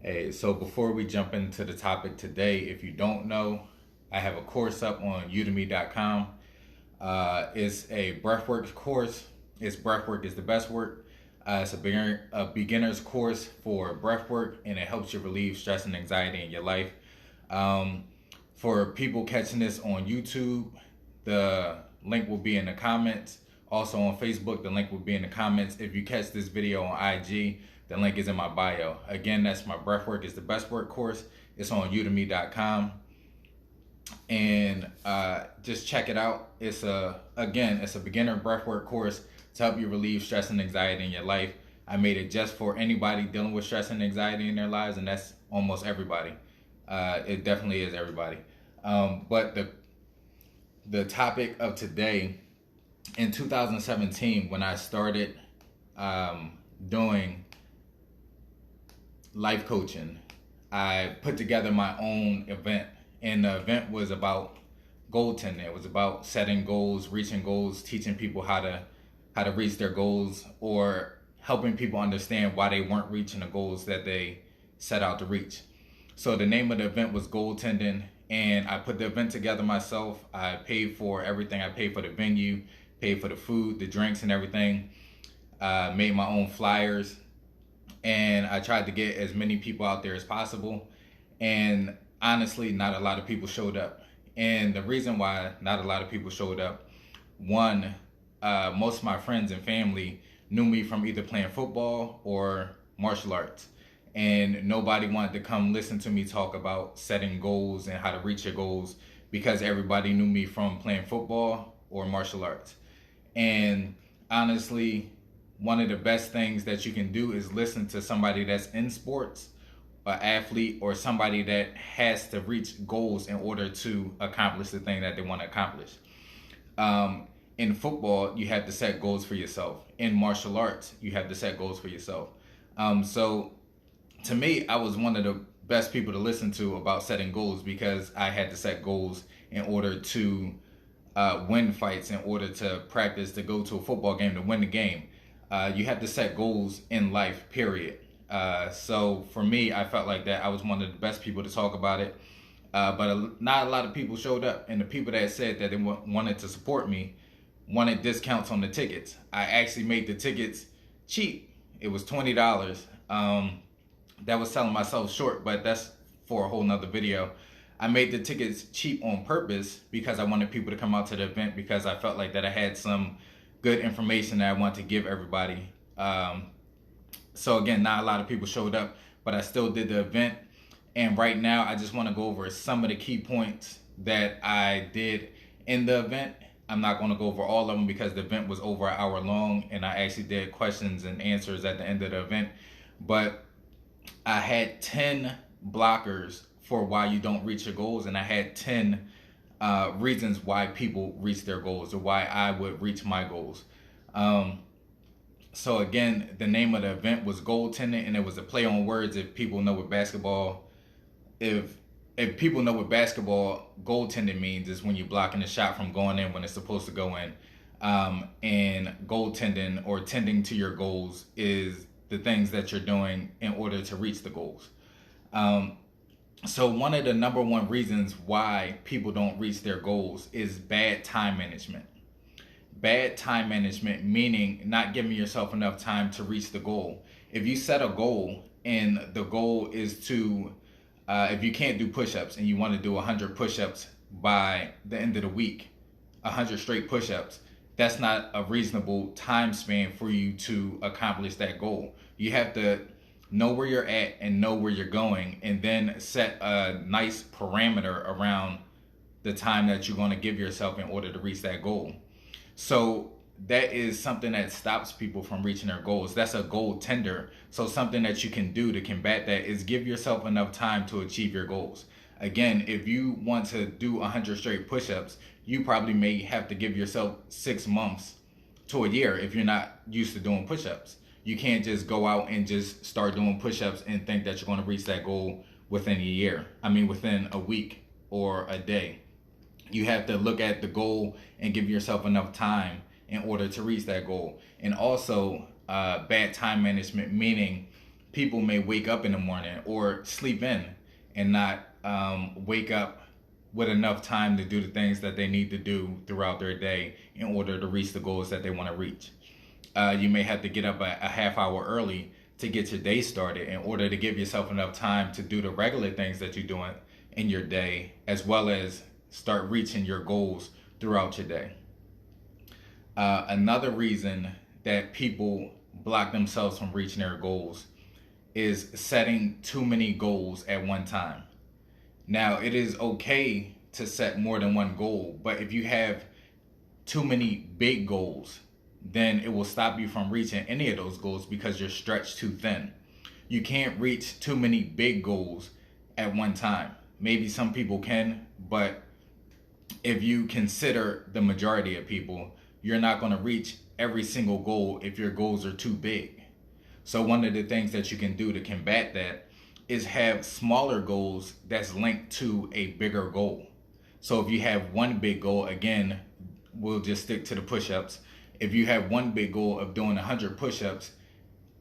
Hey, so before we jump into the topic today, if you don't know, I have a course up on udemy.com. It's a breathwork course. It's breathwork is the best work. It's a beginner's course for breathwork, and it helps you relieve stress and anxiety in your life. Um, for people catching this on YouTube, the link will be in the comments. Also on Facebook, the link will be in the comments. If you catch this video on IG, the link is in my bio. Again, that's my breathwork is the best work course. It's on udemy.com. And just check it out. It's a beginner breathwork course to help you relieve stress and anxiety in your life. I made it just for anybody dealing with stress and anxiety in their lives, and that's almost everybody. It definitely is everybody. But the topic of today, in 2017, when I started doing life coaching, I put together my own event, and the event was about goaltending. It was about setting goals, reaching goals, teaching people how to reach their goals, or helping people understand why they weren't reaching the goals that they set out to reach. So the name of the event was Goaltending, and I put the event together myself. I paid for everything. I paid for the venue, paid for the food, the drinks, and everything. Made my own flyers, and I tried to get as many people out there as possible. And honestly, not a lot of people showed up. And the reason why not a lot of people showed up, one, most of my friends and family knew me from either playing football or martial arts. And nobody wanted to come listen to me talk about setting goals and how to reach your goals, because everybody knew me from playing football or martial arts. And honestly, one of the best things that you can do is listen to somebody that's in sports, an athlete, or somebody that has to reach goals in order to accomplish the thing that they want to accomplish. In football, you have to set goals for yourself. In martial arts, you have to set goals for yourself. So to me, I was one of the best people to listen to about setting goals, because I had to set goals in order to win fights, in order to practice, to go to a football game, to win the game. You have to set goals in life, period. So for me, I felt like that I was one of the best people to talk about it. But not a lot of people showed up, and the people that said that they wanted to support me wanted discounts on the tickets. I actually made the tickets cheap. It was $20. That was selling myself short, but that's for a whole nother video. I made the tickets cheap on purpose because I wanted people to come out to the event, because I felt like that I had some good information that I wanted to give everybody. So again, not a lot of people showed up, but I still did the event. And right now, I just want to go over some of the key points that I did in the event. I'm not going to go over all of them because the event was over an hour long, and I actually did questions and answers at the end of the event. But I had 10 blockers for why you don't reach your goals, and I had 10 reasons why people reach their goals, or why I would reach my goals. So again, the name of the event was Goaltending, and it was a play on words. If people know what basketball, if people know what basketball goaltending means, is when you're blocking the shot from going in when it's supposed to go in. And goaltending, or tending to your goals, is the things that you're doing in order to reach the goals. So one of the number one reasons why people don't reach their goals is bad time management. Bad time management, meaning not giving yourself enough time to reach the goal. If you set a goal, and the goal is to, if you can't do push-ups and you want to do 100 push-ups by the end of the week, 100 straight push-ups, that's not a reasonable time span for you to accomplish that goal. You have to know where you're at and know where you're going, and then set a nice parameter around the time that you're going to give yourself in order to reach that goal. So that is something that stops people from reaching their goals. That's a goal tender. So something that you can do to combat that is give yourself enough time to achieve your goals. Again, if you want to do 100 straight push-ups, you probably may have to give yourself 6 months to a year if you're not used to doing push-ups. You can't just go out and just start doing push-ups and think that you're going to reach that goal within a year. Within a week or a day. You have to look at the goal and give yourself enough time in order to reach that goal. And also, bad time management, meaning people may wake up in the morning or sleep in and not wake up with enough time to do the things that they need to do throughout their day in order to reach the goals that they want to reach. You may have to get up a half hour early to get your day started in order to give yourself enough time to do the regular things that you're doing in your day, as well as start reaching your goals throughout your day. Another reason that people block themselves from reaching their goals is setting too many goals at one time. Now, it is okay to set more than one goal, but if you have too many big goals, then it will stop you from reaching any of those goals because you're stretched too thin. You can't reach too many big goals at one time. Maybe some people can, but if you consider the majority of people, you're not going to reach every single goal if your goals are too big. So one of the things that you can do to combat that is have smaller goals that's linked to a bigger goal. So if you have one big goal, again, we'll just stick to the push-ups. If you have one big goal of doing 100 push-ups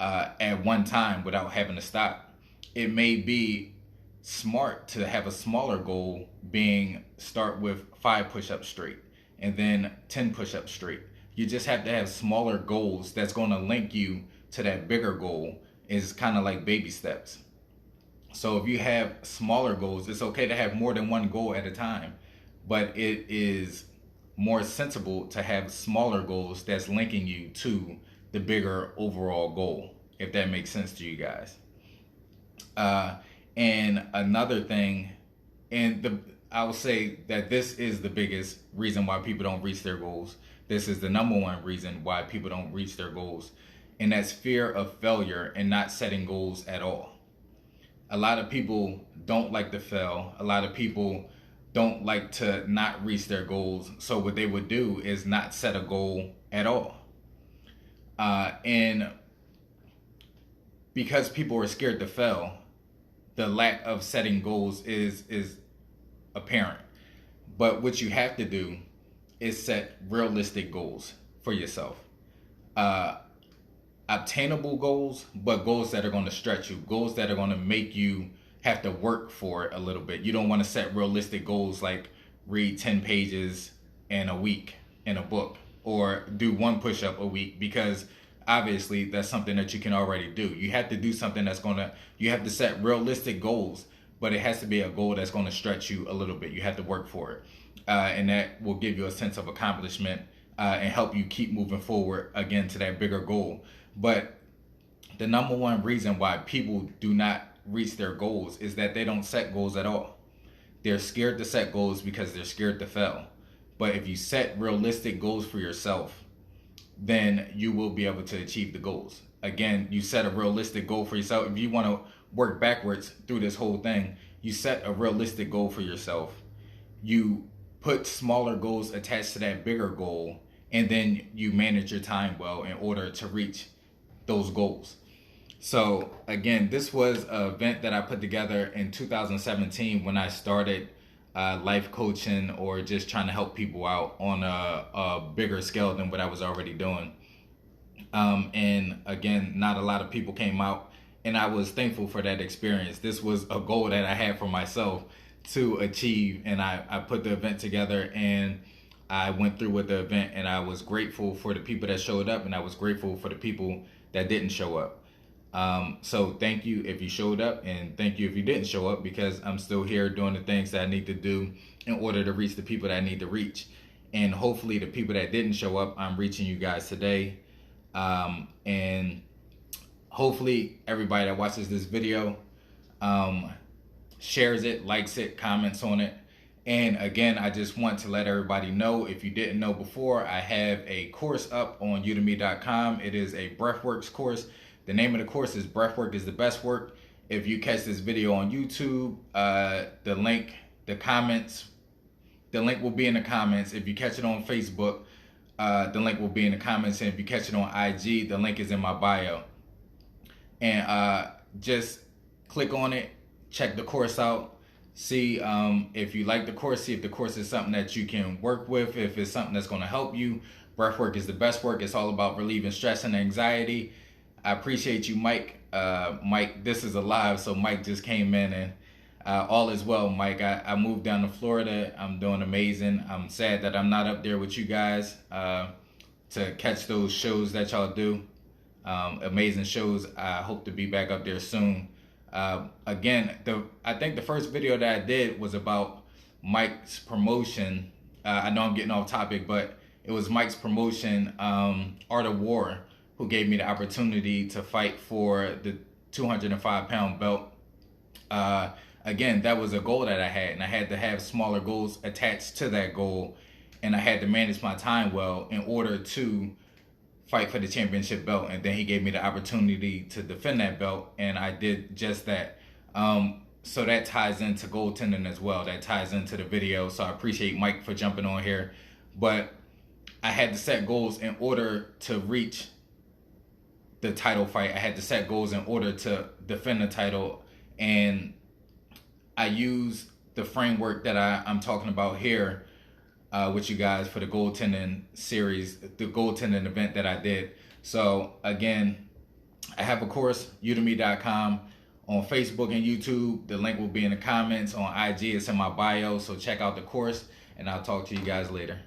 at one time without having to stop, it may be smart to have a smaller goal, being start with 5 push-ups straight and then 10 push-ups straight. You just have to have smaller goals that's going to link you to that bigger goal. Is kind of like baby steps. So if you have smaller goals, it's okay to have more than one goal at a time, but it is more sensible to have smaller goals that's linking you to the bigger overall goal, if that makes sense to you guys. And another thing, I will say that this is the biggest reason why people don't reach their goals. This is the number one reason why people don't reach their goals, and that's fear of failure and not setting goals at all. A lot of people don't like to fail. A lot of people don't like to not reach their goals. So what they would do is not set a goal at all. And because people are scared to fail, the lack of setting goals is apparent. But what you have to do is set realistic goals for yourself. Obtainable goals, but goals that are going to stretch you, goals that are going to make you have to work for it a little bit. You don't want to set realistic goals like read 10 pages in a week in a book or do 1 push-up a week, because obviously that's something that you can already do. You have to do something you have to set realistic goals, but it has to be a goal that's going to stretch you a little bit. You have to work for it. And that will give you a sense of accomplishment and help you keep moving forward again to that bigger goal. But the number one reason why people do not reach their goals is that they don't set goals at all. They're scared to set goals because they're scared to fail. But if you set realistic goals for yourself, then you will be able to achieve the goals. Again, you set a realistic goal for yourself. If you want to work backwards through this whole thing, you set a realistic goal for yourself. You put smaller goals attached to that bigger goal, and then you manage your time well in order to reach those goals. So again, this was an event that I put together in 2017 when I started life coaching, or just trying to help people out on a bigger scale than what I was already doing. And again, not a lot of people came out, and I was thankful for that experience. This was a goal that I had for myself to achieve, and I put the event together, and I went through with the event, and I was grateful for the people that showed up, and I was grateful for the people that didn't show up. So thank you if you showed up, and thank you if you didn't show up, because I'm still here doing the things that I need to do in order to reach the people that I need to reach. And hopefully the people that didn't show up, I'm reaching you guys today. And hopefully everybody that watches this video shares it, likes it, comments on it. And again, I just want to let everybody know, if you didn't know before, I have a course up on udemy.com. It is a breathworks course. The name of the course is Breathwork is the Best Work. If you catch this video on YouTube, the link will be in the comments. If you catch it on Facebook, the link will be in the comments. And if you catch it on IG, the link is in my bio. And just click on it, check the course out. See if you like the course, see if the course is something that you can work with, if it's something that's going to help you. Breathwork is the best work. It's all about relieving stress and anxiety. I appreciate you, Mike. Mike, this is a live, so Mike just came in, and all is well, Mike. I moved down to Florida. I'm doing amazing. I'm sad that I'm not up there with you guys to catch those shows that y'all do. Amazing shows. I hope to be back up there soon. Again, I think the first video that I did was about Mike's promotion. I know I'm getting off topic, but it was Mike's promotion, Art of War, who gave me the opportunity to fight for the 205-pound belt. Again, that was a goal that I had, and I had to have smaller goals attached to that goal, and I had to manage my time well in order to fight for the championship belt. And then he gave me the opportunity to defend that belt, and I did just that. So that ties into goaltending as well. That ties into the video. So I appreciate Mike for jumping on here. But I had to set goals in order to reach the title fight. I had to set goals in order to defend the title. And I use the framework that I'm talking about here with you guys for the goaltending series, the goaltending event that I did. So again, I have a course, udemy.com, on Facebook and YouTube. The link will be in the comments. On IG, it's in my bio. So check out the course, and I'll talk to you guys later.